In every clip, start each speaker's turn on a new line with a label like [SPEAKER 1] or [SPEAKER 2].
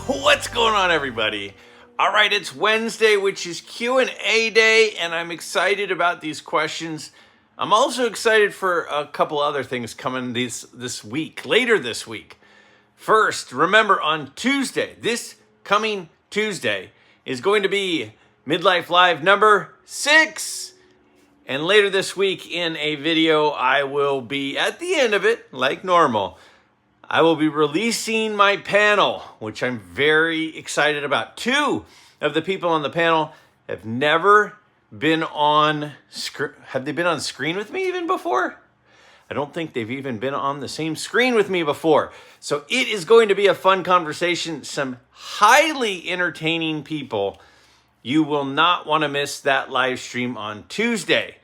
[SPEAKER 1] What's going on, everybody? All right, it's Wednesday, which is Q&A day, and I'm excited about these questions. I'm also excited for a couple other things coming this week, later this week. First, remember on Tuesday, this coming Tuesday, is going to be MidLife Live number 6. And later this week in a video, I will be, at the end of it, like normal, I will be releasing my panel, which I'm very excited about. 2 of the people on the panel have never been on screen. Have they been on screen with me even before? I don't think they've even been on the same screen with me before. So it is going to be a fun conversation. Some highly entertaining people. You will not want to miss that live stream on Tuesday.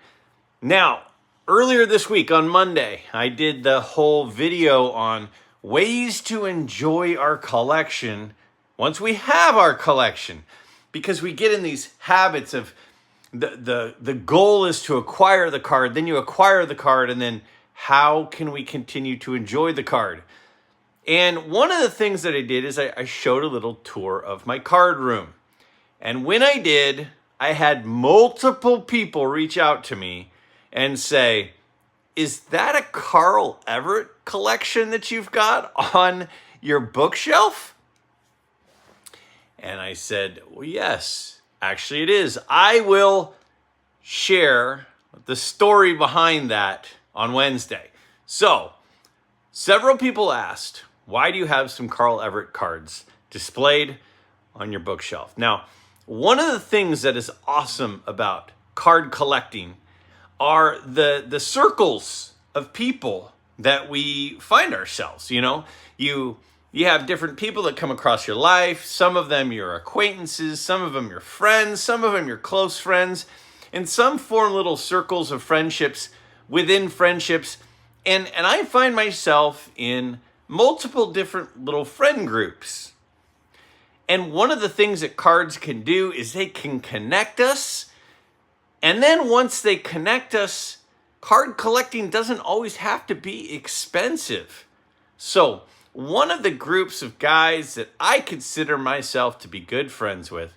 [SPEAKER 1] Now, earlier this week on Monday, I did the whole video on ways to enjoy our collection once we have our collection, because we get in these habits of the goal is to acquire the card, then you acquire the card, and then how can we continue to enjoy the card? And one of the things that I did is I showed a little tour of my card room. And when I did, I had multiple people reach out to me and say, is that a Carl Everett collection that you've got on your bookshelf? And I said, well, yes, actually it is. I will share the story behind that on Wednesday. So, several people asked, why do you have some Carl Everett cards displayed on your bookshelf? Now, one of the things that is awesome about card collecting are the circles of people that we find ourselves. You know, you have different people that come across your life. Some of them your acquaintances, some of them your friends, some of them your close friends, and some form little circles of friendships within friendships. And I find myself in multiple different little friend groups. And one of the things that cards can do is they can connect us. And then once they connect us, card collecting doesn't always have to be expensive. So one of the groups of guys that I consider myself to be good friends with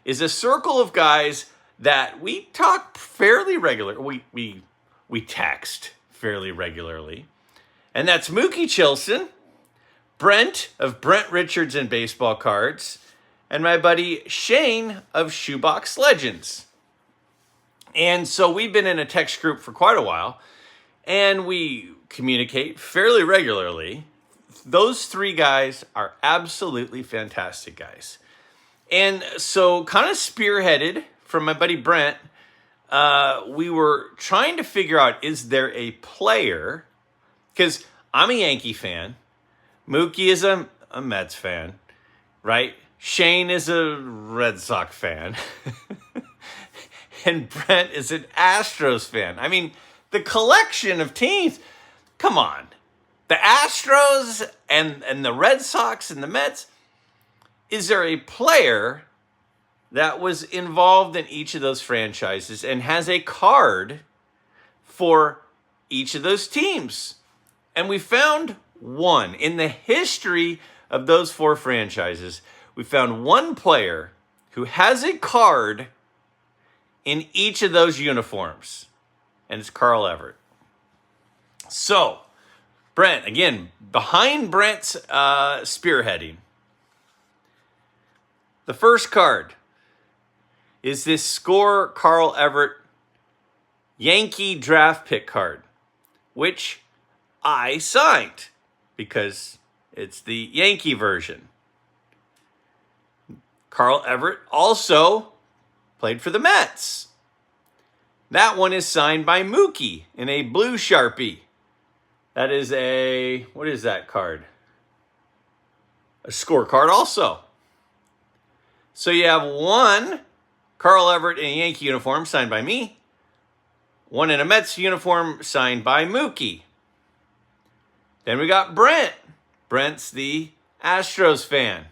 [SPEAKER 1] is a circle of guys that we talk fairly regularly. We text fairly regularly. And that's Mookie Chilson, Brent of Brent Richards and Baseball Cards, and my buddy Shane of Shoebox Legends. And so we've been in a text group for quite a while, and we communicate fairly regularly. Those 3 guys are absolutely fantastic guys. And so kind of spearheaded from my buddy Brent, we were trying to figure out, is there a player? Because I'm a Yankee fan. Mookie is a Mets fan, right? Shane is a Red Sox fan. And Brent is an Astros fan. I mean, the collection of teams, come on. The Astros and the Red Sox and the Mets, is there a player that was involved in each of those franchises and has a card for each of those teams? And we found one. In the history of those 4 franchises, we found one player who has a card in each of those uniforms, and it's Carl Everett. So, Brent, again, behind Brent's spearheading, the first card is this Score Carl Everett Yankee draft pick card, which I signed because it's the Yankee version. Carl Everett also played for the Mets. That one is signed by Mookie in a blue Sharpie. That is what is that card? A scorecard also. So you have one Carl Everett in a Yankee uniform signed by me, one in a Mets uniform signed by Mookie. Then we got Brent. Brent's the Astros fan.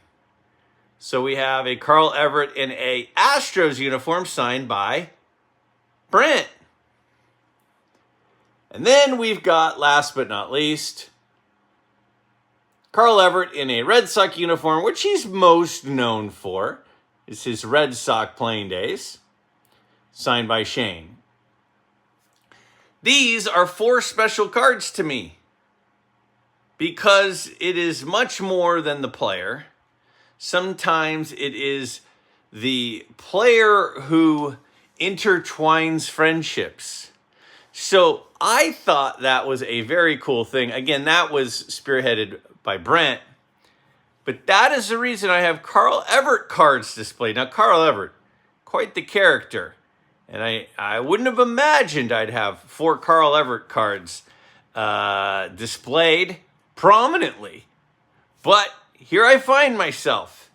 [SPEAKER 1] So we have a Carl Everett in a Astros uniform signed by Brent. And then we've got, last but not least, Carl Everett in a Red Sox uniform, which he's most known for, is his Red Sox playing days, signed by Shane. These are 4 special cards to me because it is much more than the player. Sometimes it is the player who intertwines friendships. So I thought that was a very cool thing. Again, that was spearheaded by Brent. But that is the reason I have Carl Everett cards displayed. Now, Carl Everett, quite the character. And I wouldn't have imagined I'd have 4 Carl Everett cards displayed prominently. But here I find myself.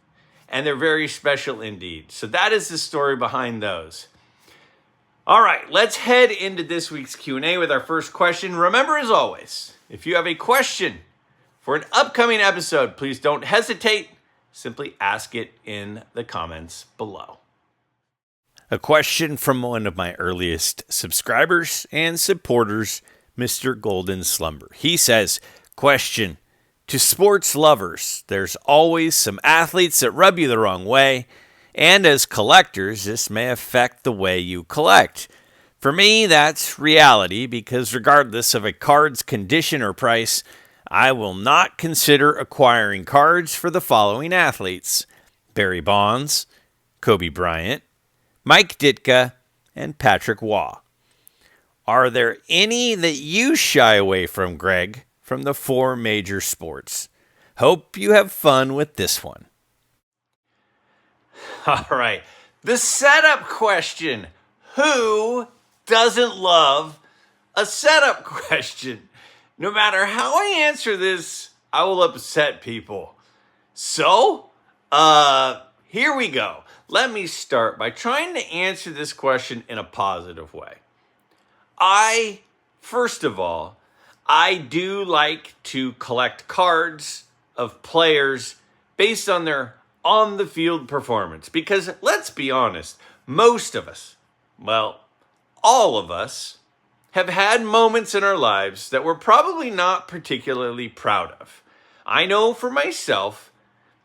[SPEAKER 1] And they're very special indeed. So that is the story behind those. All right, let's head into this week's Q&A with our first question. Remember, as always, if you have a question for an upcoming episode, please don't hesitate. Simply ask it in the comments below. A question from one of my earliest subscribers and supporters, Mr. Golden Slumber. He says, question, to sports lovers, there's always some athletes that rub you the wrong way, and as collectors, this may affect the way you collect. For me, that's reality because regardless of a card's condition or price, I will not consider acquiring cards for the following athletes: Barry Bonds, Kobe Bryant, Mike Ditka, and Patrick Waugh. Are there any that you shy away from, Greg, from the 4 major sports? Hope you have fun with this one. All right. The setup question. Who doesn't love a setup question? No matter how I answer this, I will upset people. So, here we go. Let me start by trying to answer this question in a positive way. First of all, I do like to collect cards of players based on their on-the-field performance. Because let's be honest, most of us, well, all of us, have had moments in our lives that we're probably not particularly proud of. I know for myself,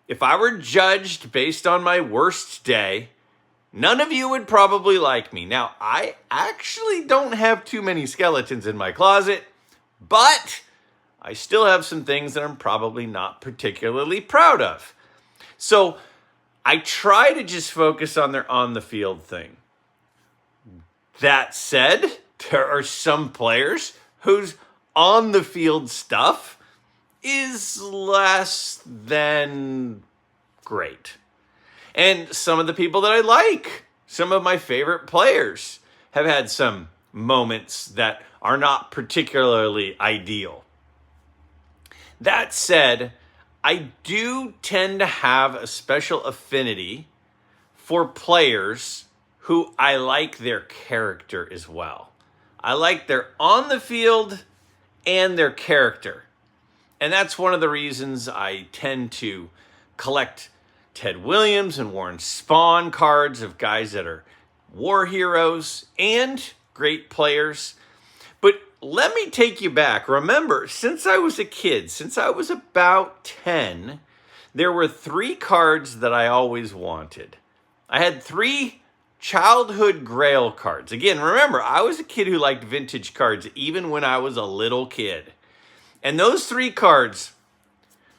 [SPEAKER 1] if I were judged based on my worst day, none of you would probably like me. Now, I actually don't have too many skeletons in my closet, but I still have some things that I'm probably not particularly proud of. So I try to just focus on their on-the-field thing. That said, there are some players whose on-the-field stuff is less than great. And some of the people that I like, some of my favorite players, have had some moments that are not particularly ideal. That said, I do tend to have a special affinity for players who I like their character as well. I like their on the field and their character. And that's one of the reasons I tend to collect Ted Williams and Warren Spahn cards of guys that are war heroes and great players. But let me take you back. Remember, since I was a kid, since I was about 10, there were 3 cards that I always wanted. I had 3 childhood Grail cards. Again, remember, I was a kid who liked vintage cards even when I was a little kid. And those 3 cards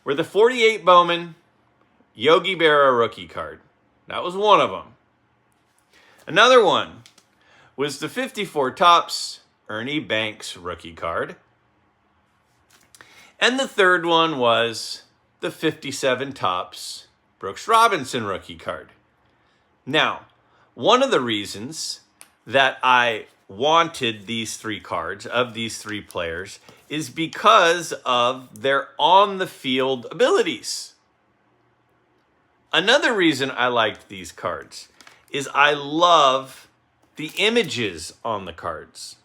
[SPEAKER 1] were the 48 Bowman Yogi Berra rookie card. That was one of them. Another one was the 54 Topps Ernie Banks rookie card. And the third one was the 57 Topps Brooks Robinson rookie card. Now, one of the reasons that I wanted these 3 cards of these 3 players is because of their on-the-field abilities. Another reason I liked these cards is I love the images on the cards.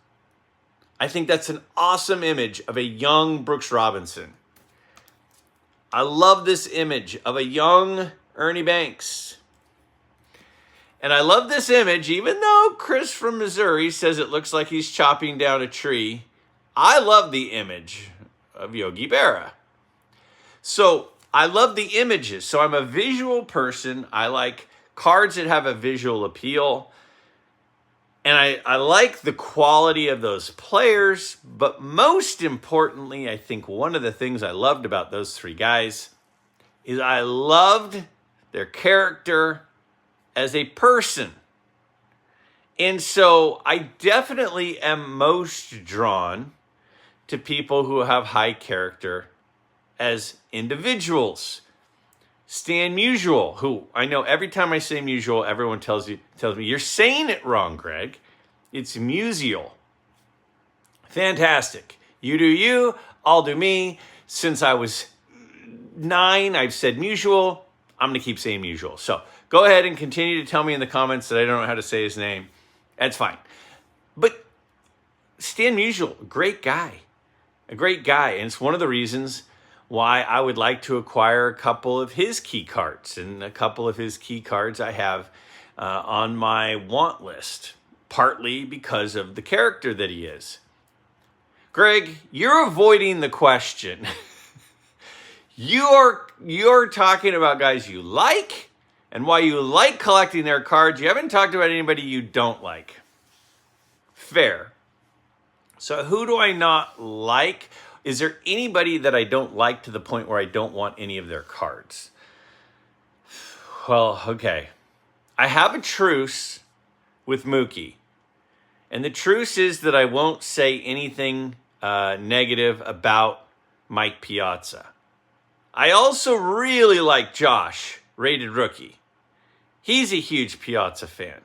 [SPEAKER 1] I think that's an awesome image of a young Brooks Robinson. I love this image of a young Ernie Banks. And I love this image, even though Chris from Missouri says it looks like he's chopping down a tree. I love the image of Yogi Berra. So I love the images. So I'm a visual person. I like cards that have a visual appeal. And I like the quality of those players. But most importantly, I think one of the things I loved about those three guys is I loved their character as a person. And so I definitely am most drawn to people who have high character as individuals. Stan Musial, who I know every time I say Musial, everyone tells me, you're saying it wrong, Greg. It's Musial. Fantastic. You do you, I'll do me. Since I was 9, I've said Musial. I'm going to keep saying Musial. So go ahead and continue to tell me in the comments that I don't know how to say his name. That's fine. But Stan Musial, a great guy. A great guy. And it's one of the reasons why I would like to acquire a couple of his key cards. And a couple of his key cards I have on my want list, partly because of the character that he is. Greg, you're avoiding the question. You're talking about guys you like and why you like collecting their cards. You haven't talked about anybody you don't like. Fair. So who do I not like? Is there anybody that I don't like to the point where I don't want any of their cards? Well, okay. I have a truce with Mookie. And the truce is that I won't say anything negative about Mike Piazza. I also really like Josh, rated rookie. He's a huge Piazza fan.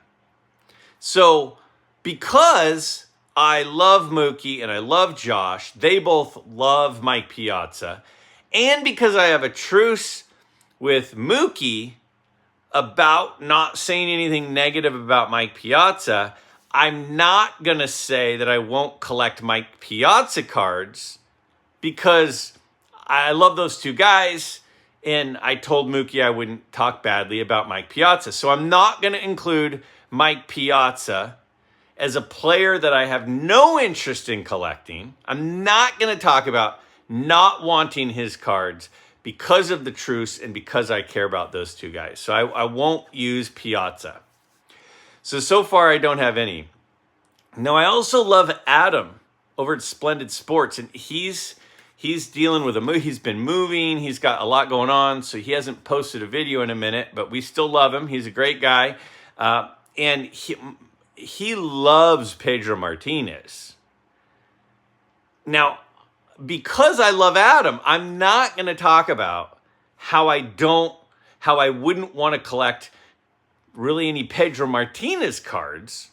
[SPEAKER 1] So because I love Mookie and I love Josh, they both love Mike Piazza. And because I have a truce with Mookie about not saying anything negative about Mike Piazza, I'm not going to say that I won't collect Mike Piazza cards because I love those two guys, and I told Mookie I wouldn't talk badly about Mike Piazza. So I'm not going to include Mike Piazza as a player that I have no interest in collecting. I'm not going to talk about not wanting his cards because of the truce and because I care about those two guys. So I won't use Piazza. So far I don't have any. Now I also love Adam over at Splendid Sports, and he's dealing with he's been moving, he's got a lot going on, so he hasn't posted a video in a minute, but we still love him. He's a great guy. And he loves Pedro Martinez. Now, because I love Adam, I'm not going to talk about how I wouldn't want to collect really any Pedro Martinez cards,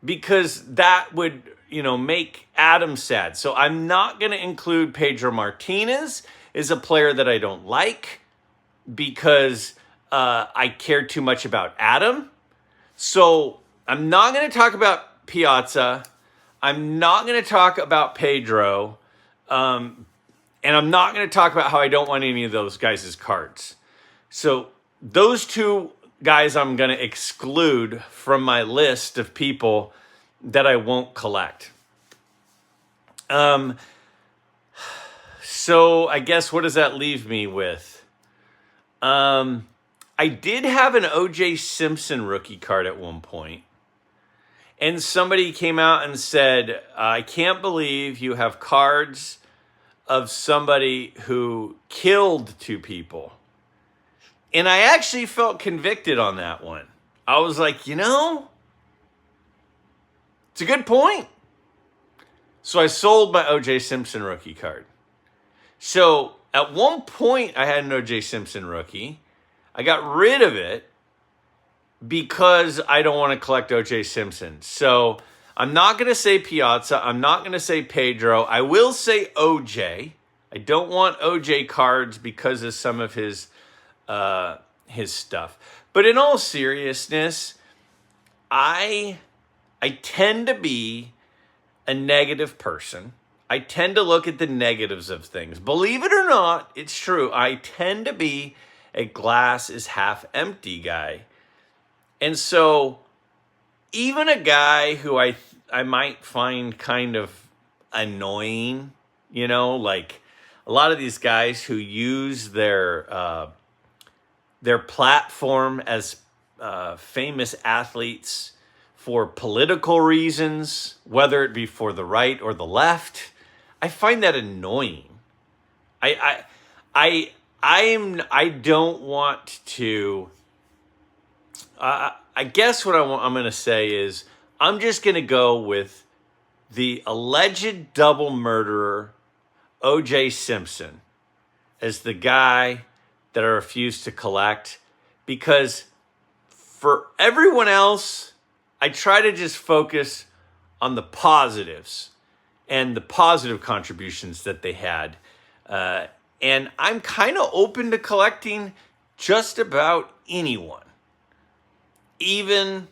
[SPEAKER 1] because that would, make Adam sad. So I'm not going to include Pedro Martinez as a player that I don't like because I care too much about Adam. So I'm not going to talk about Piazza. I'm not going to talk about Pedro. And I'm not going to talk about how I don't want any of those guys' cards. So those two guys I'm going to exclude from my list of people that I won't collect. So I guess what does that leave me with? I did have an O.J. Simpson rookie card at one point. And somebody came out and said, I can't believe you have cards of somebody who killed 2 people. And I actually felt convicted on that one. I was like, it's a good point. So I sold my O.J. Simpson rookie card. So at one point I had an O.J. Simpson rookie. I got rid of it because I don't want to collect O.J. Simpson. So I'm not going to say Piazza. I'm not going to say Pedro. I will say O.J. I don't want O.J. cards because of some of his stuff. But in all seriousness, I tend to be a negative person. I tend to look at the negatives of things. Believe it or not, it's true. I tend to be a glass is half empty guy. And so even a guy who I might find kind of annoying, like a lot of these guys who use their platform as famous athletes for political reasons, whether it be for the right or the left, I find that annoying. I don't want to. I guess what I'm going to say is I'm just going to go with the alleged double murderer O.J. Simpson as the guy that I refuse to collect, because for everyone else, I try to just focus on the positives and the positive contributions that they had. And I'm kind of open to collecting just about anyone. Even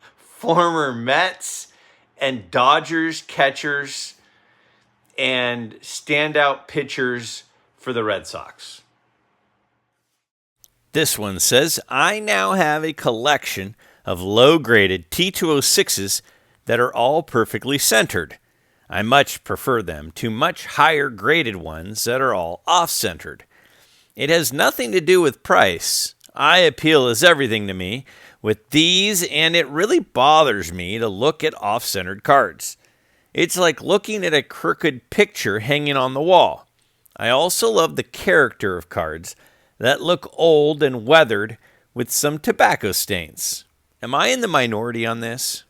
[SPEAKER 1] former Mets and Dodgers catchers and standout pitchers for the Red Sox. This one says, I now have a collection of low-graded T206s that are all perfectly centered. I much prefer them to much higher-graded ones that are all off-centered. It has nothing to do with price. Eye appeal is everything to me with these, and it really bothers me to look at off-centered cards. It's like looking at a crooked picture hanging on the wall. I also love the character of cards that look old and weathered with some tobacco stains. Am I in the minority on this?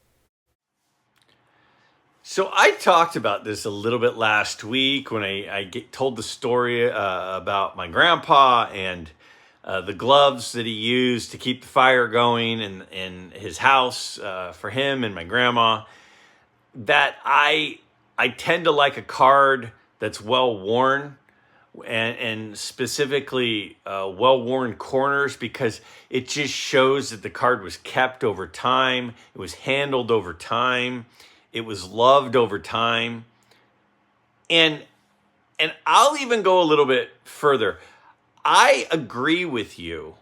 [SPEAKER 1] So I talked about this a little bit last week when I told the story about my grandpa and the gloves that he used to keep the fire going in his house for him and my grandma. That I tend to like a card that's well worn, and specifically well-worn corners, because it just shows that the card was kept over time, it was handled over time, it was loved over time. And I'll even go a little bit further. I agree with you.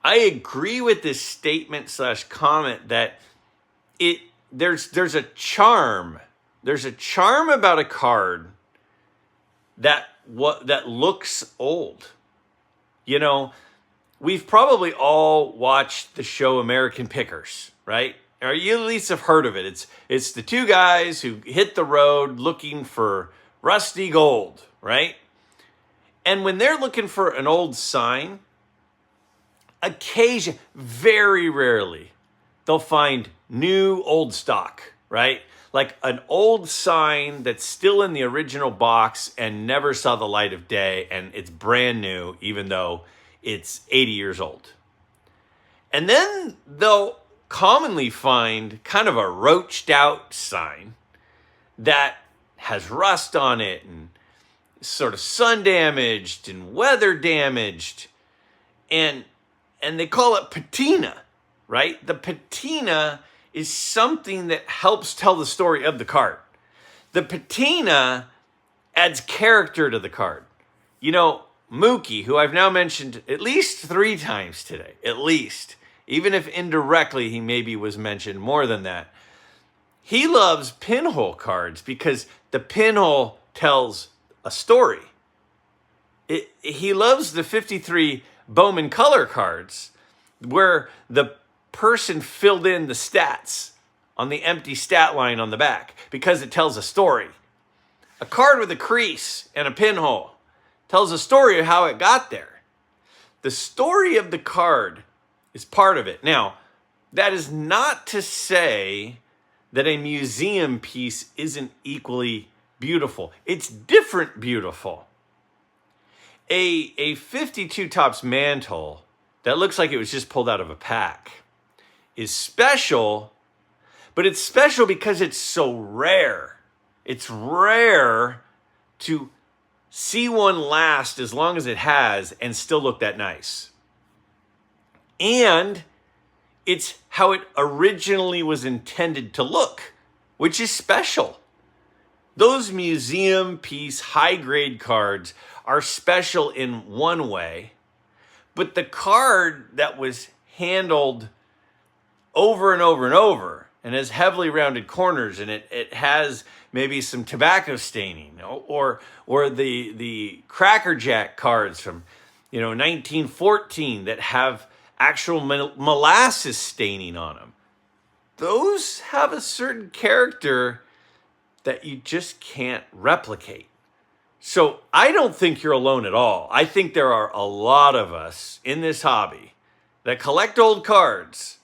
[SPEAKER 1] I agree with this statement / comment that there's a charm. There's a charm about a card that looks old. You know, we've probably all watched the show American Pickers, right? Or you at least have heard of it. It's the two guys who hit the road looking for rusty gold, right? And when they're looking for an old sign, very rarely, they'll find new old stock, right? Like an old sign that's still in the original box and never saw the light of day, and it's brand new, even though it's 80 years old. And then they'll commonly find kind of a roached out sign that has rust on it and sort of sun damaged and weather damaged, and they call it patina, right? The patina is something that helps tell the story of the card. The patina adds character to the card. You know, Mookie, who I've now mentioned at least 3 times today, at least, even if indirectly he maybe was mentioned more than that, he loves pinhole cards because the pinhole tells a story. He loves the 53 Bowman color cards where the person filled in the stats on the empty stat line on the back because it tells a story. A card with a crease and a pinhole tells a story of how it got there. The story of the card is part of it. Now, that is not to say that a museum piece isn't equally beautiful. It's different beautiful. A 52 Topps mantle that looks like it was just pulled out of a pack is special, but it's special because it's so rare. It's rare to see one last as long as it has and still look that nice. And it's how it originally was intended to look, which is special. Those museum piece high-grade cards are special in one way, but the card that was handled over and over and over and has heavily rounded corners, and it has maybe some tobacco staining, or the Cracker Jack cards from 1914 that have actual molasses staining on them. Those have a certain character that you just can't replicate. So I don't think you're alone at all. I think there are a lot of us in this hobby that collect old cards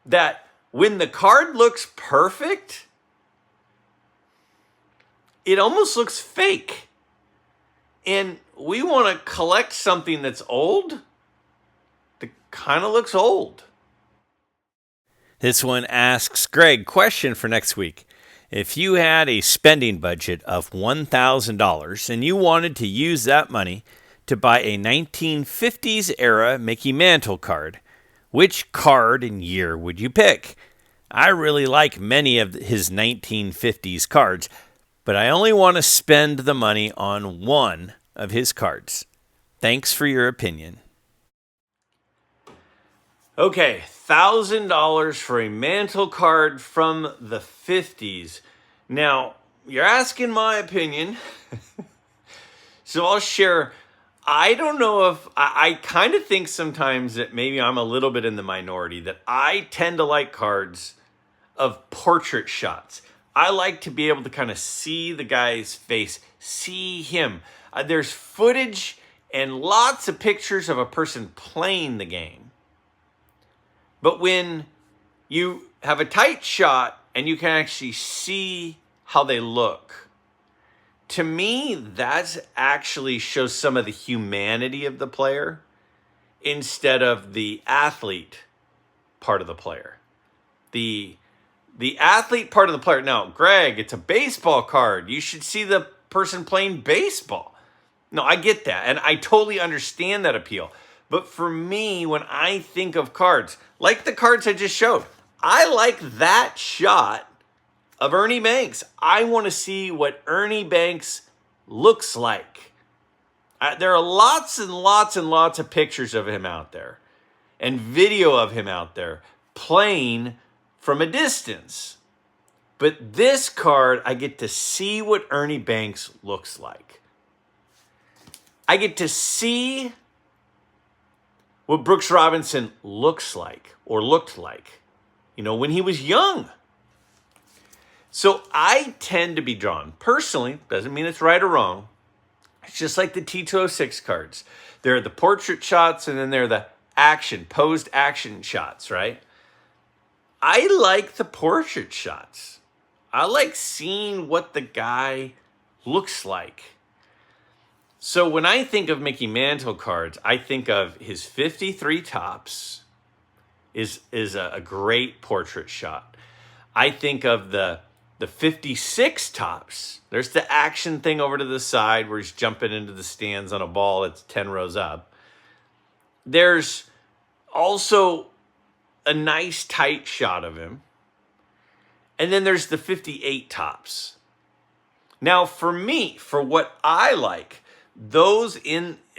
[SPEAKER 1] that when the card looks perfect, it almost looks fake. And we want to collect something that's old that kind of looks old. This one asks Greg, question for next week. If you had a spending budget of $1,000 and you wanted to use that money to buy a 1950s era Mickey Mantle card, which card and year would you pick? I really like many of his 1950s cards, but I only want to spend the money on one of his cards. Thanks for your opinion. Okay, $1,000 for a Mantle card from the 50s. Now, you're asking my opinion, so I'll share. I don't know if, I kind of think sometimes that maybe I'm a little bit in the minority, that I tend to like cards of portrait shots. I like to be able to kind of see the guy's face, see him. There's footage and lots of pictures of a person playing the game. But when you have a tight shot and you can actually see how they look, to me, that actually shows some of the humanity of the player instead of the athlete part of the player. The athlete part of the player. Now, Greg, it's a baseball card. You should see the person playing baseball. No, I get that. And I totally understand that appeal. But for me, when I think of cards, like the cards I just showed, I like that shot of Ernie Banks. I want to see what Ernie Banks looks like. There are lots and lots and lots of pictures of him out there and video of him out there playing from a distance. But this card, I get to see what Ernie Banks looks like. I get to see what Brooks Robinson looks like or looked like, when he was young. So I tend to be drawn, personally, doesn't mean it's right or wrong. It's just like the T206 cards. There are the portrait shots and then there are the posed action shots, right? I like the portrait shots. I like seeing what the guy looks like. So when I think of Mickey Mantle cards, I think of his 53 tops is a great portrait shot. I think of the 56 tops. There's the action thing over to the side where he's jumping into the stands on a ball that's 10 rows up. There's also a nice tight shot of him. And then there's the 58 tops. Now for me, for what I like,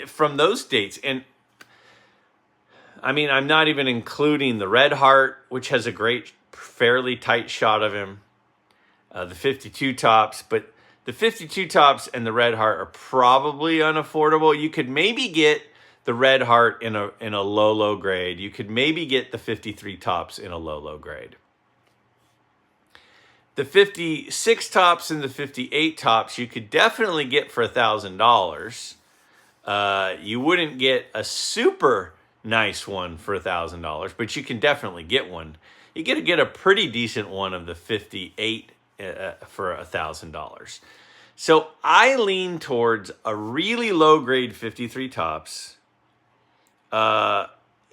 [SPEAKER 1] from those dates, and I mean, I'm not even including the Red Heart, which has a great, fairly tight shot of him, the 52 tops, but the 52 tops and the Red Heart are probably unaffordable. You could maybe get the Red Heart in a low grade. You could maybe get the 53 tops in a low grade. The 56 tops and the 58 tops you could definitely get for $1,000. You wouldn't get a super nice one for $1,000, but you can definitely get one. You get a pretty decent one of the 58 for $1,000. So I lean towards a really low grade 53 tops.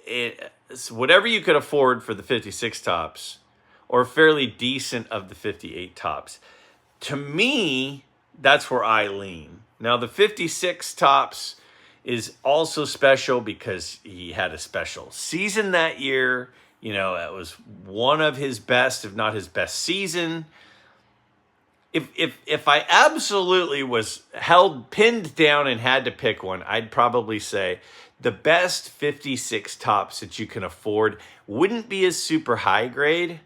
[SPEAKER 1] It's whatever you could afford for the 56 tops, or fairly decent of the 58 tops. To me, that's where I lean. Now, the 56 tops is also special because he had a special season that year. It was one of his best, if not his best season. If I absolutely was pinned down and had to pick one, I'd probably say the best 56 tops that you can afford wouldn't be a super high grade,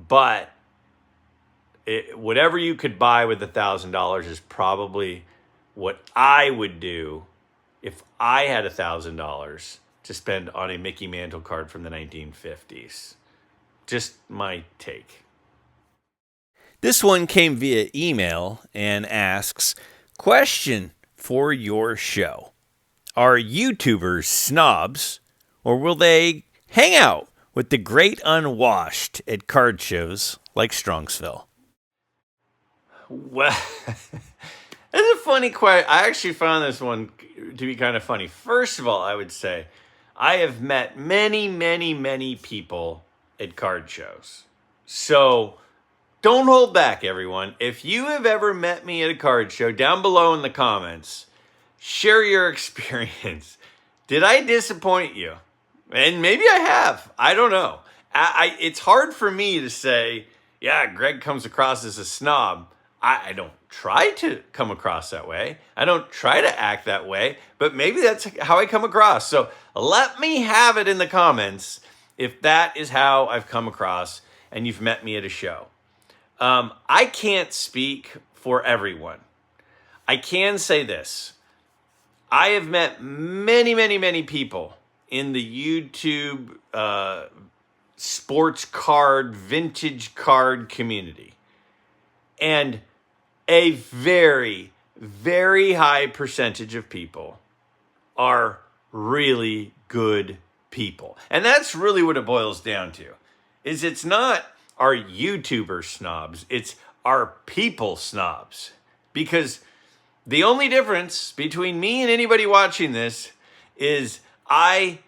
[SPEAKER 1] but whatever you could buy with $1,000 is probably what I would do if I had $1,000 to spend on a Mickey Mantle card from the 1950s. Just my take. This one came via email and asks, question for your show. Are YouTubers snobs, or will they hang out with the great unwashed at card shows like Strongsville? Well, that's a funny question. I actually found this one to be kind of funny. First of all, I would say I have met many, many, many people at card shows. So don't hold back, everyone. If you have ever met me at a card show, down below in the comments, share your experience. Did I disappoint you? And maybe I have. I don't know. It's hard for me to say, yeah, Greg comes across as a snob. I don't try to come across that way. I don't try to act that way, but maybe that's how I come across. So let me have it in the comments if that is how I've come across and you've met me at a show. I can't speak for everyone. I can say this. I have met many, many, many people in the YouTube sports card, vintage card community. And a very, very high percentage of people are really good people. And that's really what it boils down to. Is it's not our YouTuber snobs, it's our people snobs. Because the only difference between me and anybody watching this is I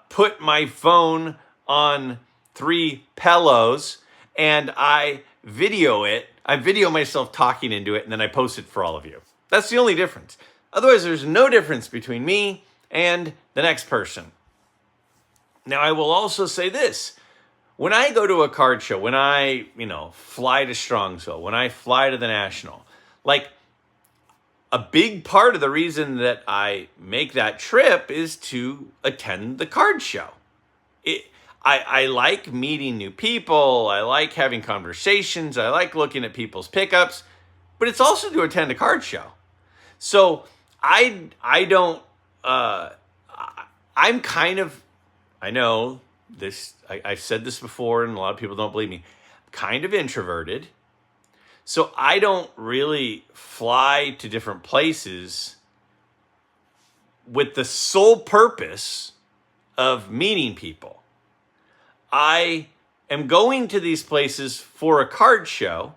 [SPEAKER 1] put my phone on 3 pillows and I video it. I video myself talking into it and then I post it for all of you. That's the only difference. Otherwise, there's no difference between me and the next person. Now, I will also say this. When I go to a card show, when I, fly to Strongsville, when I fly to the National, like, a big part of the reason that I make that trip is to attend the card show. I like meeting new people. I like having conversations. I like looking at people's pickups, but it's also to attend a card show. So I don't, I'm kind of, I know this, I've said this before and a lot of people don't believe me, kind of introverted. So I don't really fly to different places with the sole purpose of meeting people. I am going to these places for a card show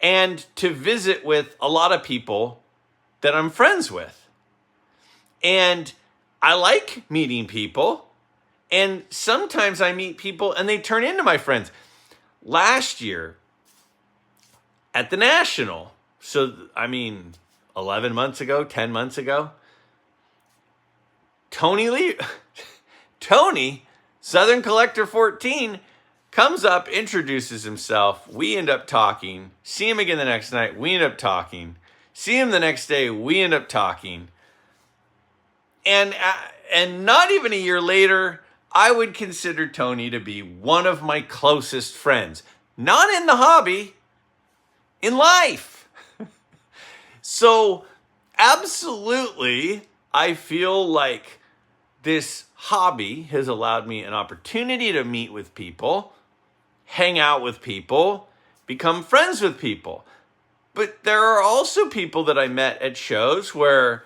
[SPEAKER 1] and to visit with a lot of people that I'm friends with. And I like meeting people. And sometimes I meet people and they turn into my friends. Last year at the National, 11 months ago, 10 months ago, Tony, Southern Collector 14, comes up, introduces himself. We end up talking. See him again the next night. We end up talking. See him the next day. We end up talking. And not even a year later, I would consider Tony to be one of my closest friends. Not in the hobby, in life. So, absolutely, I feel like this hobby has allowed me an opportunity to meet with people, hang out with people, become friends with people. But there are also people that I met at shows where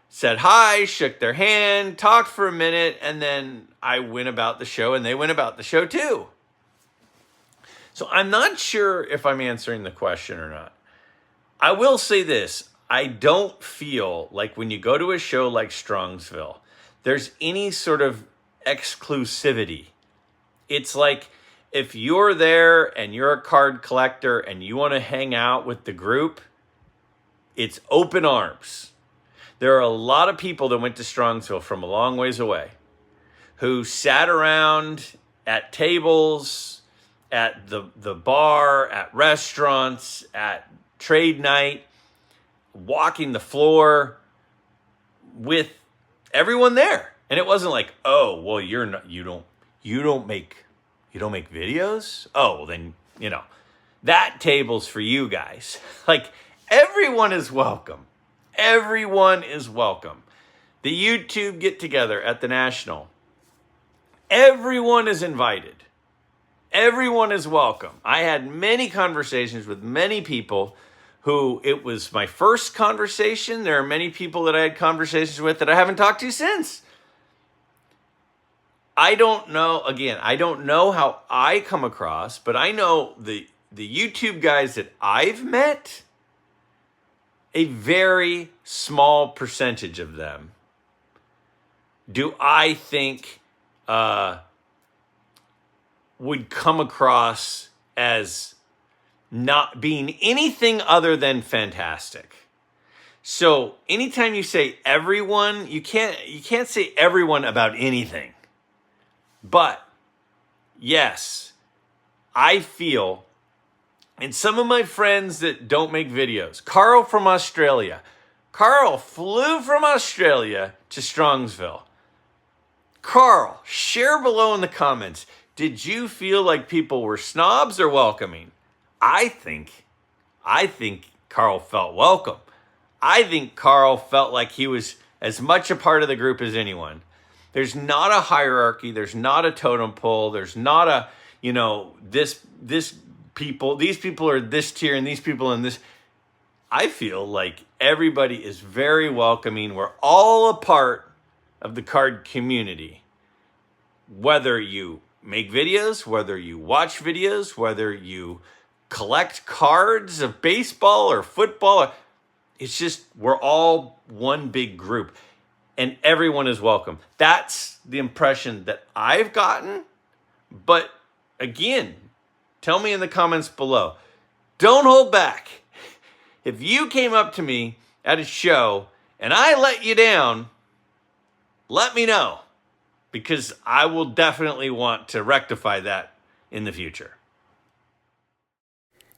[SPEAKER 1] said hi, shook their hand, talked for a minute, and then I went about the show and they went about the show too. So I'm not sure if I'm answering the question or not. I will say this. I don't feel like when you go to a show like Strongsville, there's any sort of exclusivity. It's like if you're there and you're a card collector and you want to hang out with the group, it's open arms. There are a lot of people that went to Strongsville from a long ways away who sat around at tables, at the bar, at restaurants, at trade night, walking the floor with everyone there. And it wasn't like, oh, well, you don't make You don't make videos? Oh, well then, that table's for you guys. Like, everyone is welcome. Everyone is welcome. The YouTube get-together at the National. Everyone is invited. Everyone is welcome. I had many conversations with many people who it was my first conversation. There are many people that I had conversations with that I haven't talked to since. I don't know how I come across, but I know the YouTube guys that I've met, a very small percentage of them do I think would come across as not being anything other than fantastic. So anytime you say everyone, you can't say everyone about anything. But yes, I feel, and some of my friends that don't make videos, Carl from Australia. Carl flew from Australia to Strongsville. Carl, share below in the comments. Did you feel like people were snobs or welcoming? I think Carl felt welcome. I think Carl felt like he was as much a part of the group as anyone. There's not a hierarchy. There's not a totem pole. There's not a, these people are this tier and these people in this. I feel like everybody is very welcoming. We're all a part of the card community. Whether you make videos, whether you watch videos, whether you collect cards of baseball or football, it's just we're all one big group. And everyone is welcome. That's the impression that I've gotten. But again, tell me in the comments below. Don't hold back. If you came up to me at a show and I let you down, let me know. Because I will definitely want to rectify that in the future.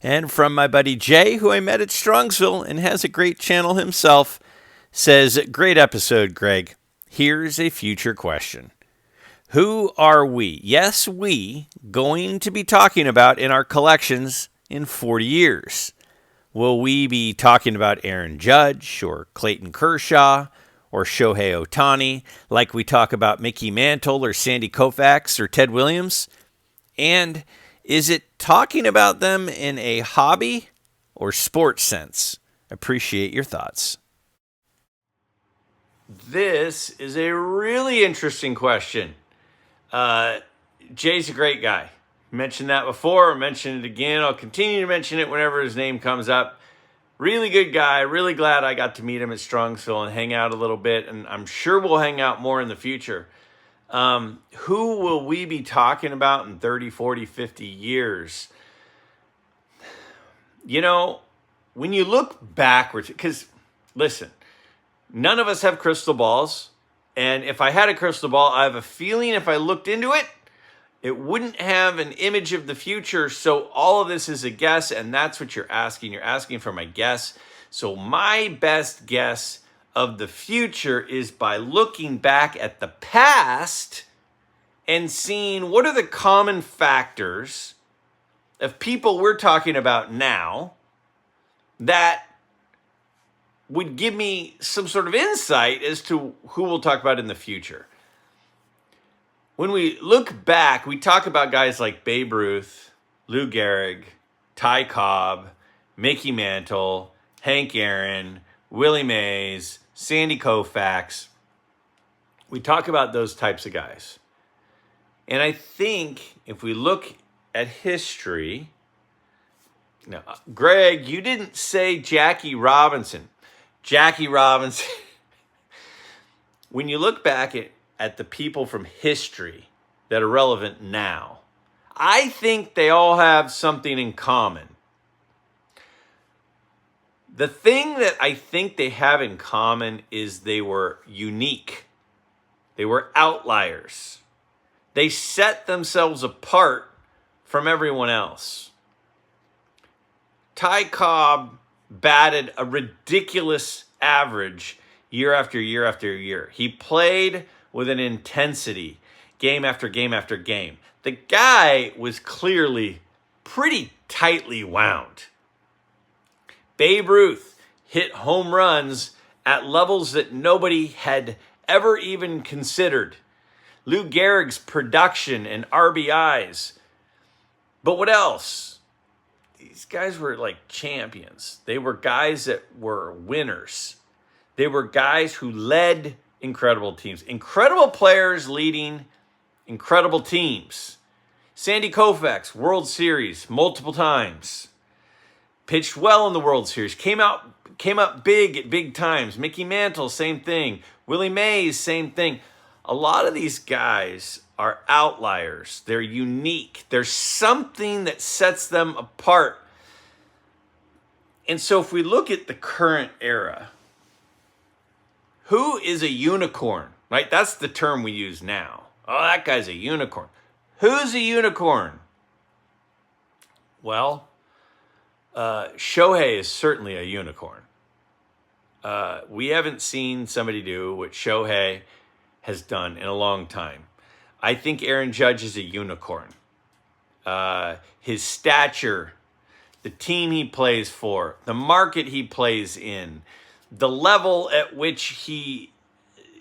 [SPEAKER 1] And from my buddy Jay, who I met at Strongsville and has a great channel himself, says, great episode, Greg. Here's a future question. Who are we, yes, we, going to be talking about in our collections in 40 years? Will we be talking about Aaron Judge or Clayton Kershaw or Shohei Ohtani like we talk about Mickey Mantle or Sandy Koufax or Ted Williams? And is it talking about them in a hobby or sports sense? Appreciate your thoughts. This is a really interesting question. Jay's a great guy. Mentioned that before, mentioned it again. I'll continue to mention it whenever his name comes up. Really good guy. Really glad I got to meet him at Strongsville and hang out a little bit. And I'm sure we'll hang out more in the future. Who will we be talking about in 30, 40, 50 years? When you look backwards, because listen, none of us have crystal balls. And if I had a crystal ball, I have a feeling if I looked into it, it wouldn't have an image of the future. So all of this is a guess, and that's what you're asking. You're asking for my guess. So my best guess of the future is by looking back at the past and seeing what are the common factors of people we're talking about now that would give me some sort of insight as to who we'll talk about in the future. When we look back, we talk about guys like Babe Ruth, Lou Gehrig, Ty Cobb, Mickey Mantle, Hank Aaron, Willie Mays, Sandy Koufax. We talk about those types of guys. And I think if we look at history, now, Greg, you didn't say Jackie Robinson. Jackie Robinson. When you look back at the people from history that are relevant now, I think they all have something in common. The thing that I think they have in common is they were unique. They were outliers. They set themselves apart from everyone else. Ty Cobb batted a ridiculous average year after year after year. He played with an intensity, game after game after game. The guy was clearly pretty tightly wound. Babe Ruth hit home runs at levels that nobody had ever even considered. Lou Gehrig's production and RBIs. But what else? These guys were like champions. They were guys that were winners. They were guys who led incredible teams. Incredible players leading incredible teams. Sandy Koufax, World Series, multiple times. Pitched well in the World Series. Came up big at big times. Mickey Mantle, same thing. Willie Mays, same thing. A lot of these guys are outliers. They're unique. There's something that sets them apart. And so if we look at the current era, who is a unicorn? Right? That's the term we use now. Oh, that guy's a unicorn. Who's a unicorn? Well, Shohei is certainly a unicorn. We haven't seen somebody do what Shohei has done in a long time. I think Aaron Judge is a unicorn. His stature, the team he plays for, the market he plays in, the level at which he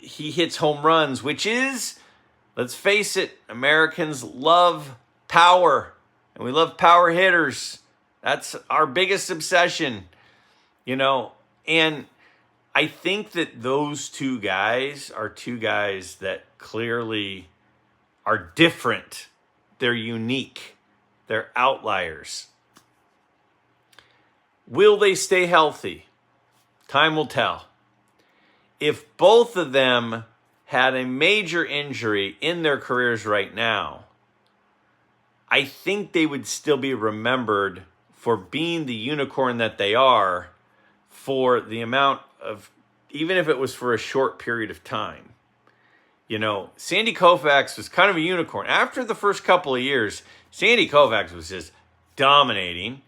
[SPEAKER 1] hits home runs, which is, let's face it, Americans love power, and we love power hitters. That's our biggest obsession, and I think that those two guys are two guys that clearly are different. They're unique. They're outliers. Will they stay healthy? Time will tell. If both of them had a major injury in their careers right now, I think they would still be remembered for being the unicorn that they are for the amount of, even if it was for a short period of time. Sandy Koufax was kind of a unicorn. After the first couple of years, Sandy Koufax was just dominating,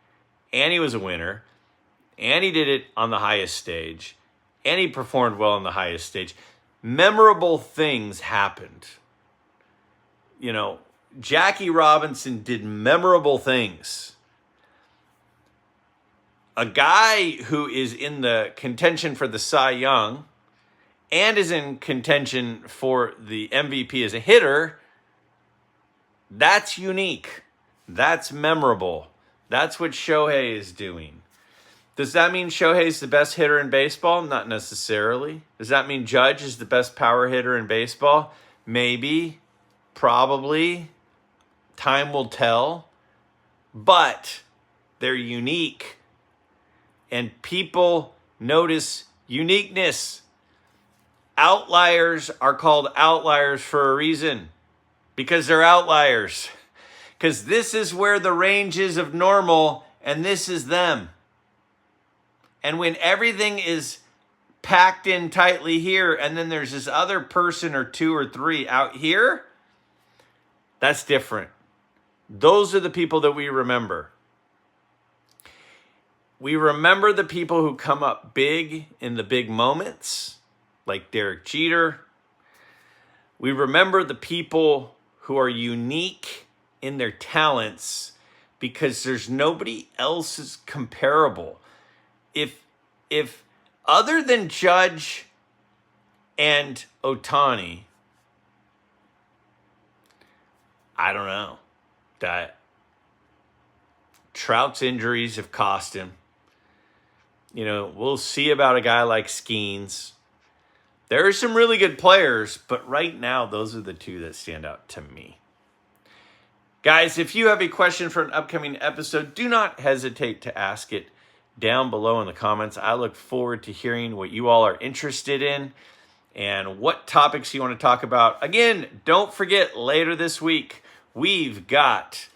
[SPEAKER 1] and he was a winner, and he did it on the highest stage, and he performed well on the highest stage. Memorable things happened. Jackie Robinson did memorable things. A guy who is in the contention for the Cy Young and is in contention for the MVP as a hitter, that's unique. That's memorable. That's what Shohei is doing. Does that mean Shohei's the best hitter in baseball? Not necessarily. Does that mean Judge is the best power hitter in baseball? Maybe. Probably. Time will tell. But they're unique. And people notice uniqueness. Outliers are called outliers for a reason. Because they're outliers. Because this is where the range is of normal, and this is them. And when everything is packed in tightly here, and then there's this other person or two or three out here, that's different. Those are the people that we remember. We remember the people who come up big in the big moments, like Derek Jeter. We remember the people who are unique in their talents because there's nobody else is comparable. If other than Judge and Ohtani, I don't know. That Trout's injuries have cost him. We'll see about a guy like Skeens. There are some really good players, but right now, those are the two that stand out to me. Guys, if you have a question for an upcoming episode, do not hesitate to ask it down below in the comments. I look forward to hearing what you all are interested in and what topics you want to talk about. Again, don't forget, later this week, we've got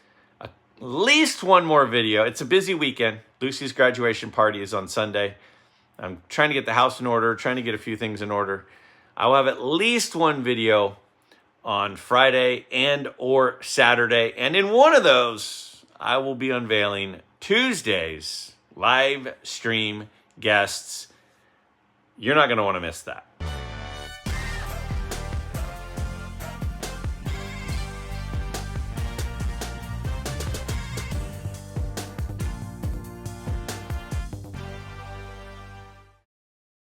[SPEAKER 1] at least one more video. It's a busy weekend. Lucy's graduation party is on Sunday. I'm trying to get the house in order, trying to get a few things in order. I will have at least one video on Friday and or Saturday. And in one of those, I will be unveiling Tuesday's live stream guests. You're not going to want to miss that.